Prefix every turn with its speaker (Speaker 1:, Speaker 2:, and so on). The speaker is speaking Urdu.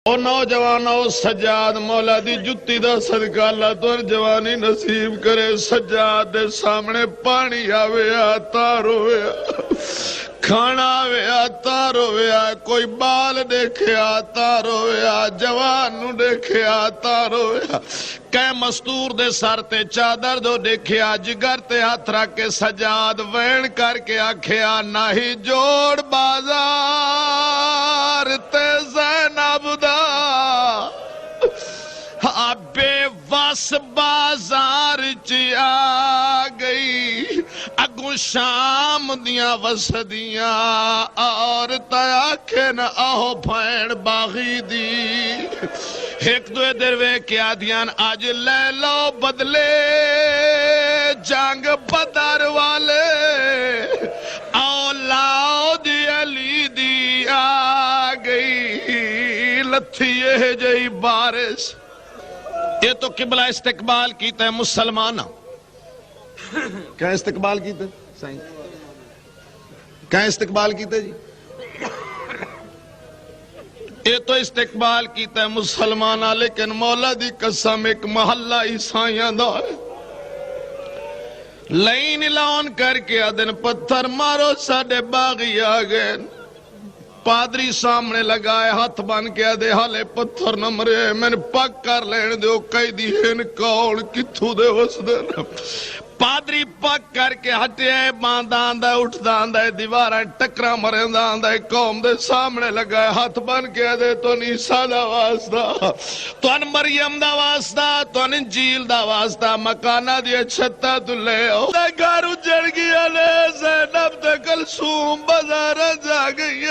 Speaker 1: او نوجوانو سجاد مولا دی جتی دا صدقہ اللہ تو جوانی نصیب کرے سجاد دے سامنے پانی آوے آتا روے کھانا آوے آتا روے کوئی بال دیکھے آتا روے جوان نو دیکھے آتا روے کہ مستور دے سر تے چادر دو دیکھے جگر تے ہاتھ رکھ کے سجاد وین کر کے آکھیا نہیں جوڑ بازار تے زینب دا بے وس بازار چی آ گئی اگو شام دیاں وسدیاں اور تیاکھن آہو بھین باغی دی ایک دوے دروے کیا دیان آج لے لو بدلے جنگ بدر والے اولاد علی دی آ گئی لتھی یہ جئی بارش یہ تو قبلہ استقبال کیتا ہے مسلمانہ کیا استقبال کیتا ہے سائن کیا استقبال کیتا ہے جی یہ تو استقبال کیتا ہے مسلمانہ لیکن مولا دی قسم ایک محلہ عیسائیاں دا ہے لائن لون کر کے آدن پتھر مارو ساڑے باغی آگئے پادری سامنے لگائے ہاتھ بان کے آدھے حالے پتھر نہ مرے میں نے پاک کر لین دے کئی دی ہن کول کتھو دے وس دے پادری پاک کر کے ہٹے باندان دے اٹھ دان دے دیواریں ٹکرا مرین دان دے قوم دے سامنے لگائے ہاتھ بان کے آدھے تو نیسا دا واسدہ تو ان مریم دا واسدہ تو ان انجیل دا واسدہ مکانہ دیا چھتا تو لے دے گارو جڑ گیا لے زینب دے کلسوم بازارہ جا گئی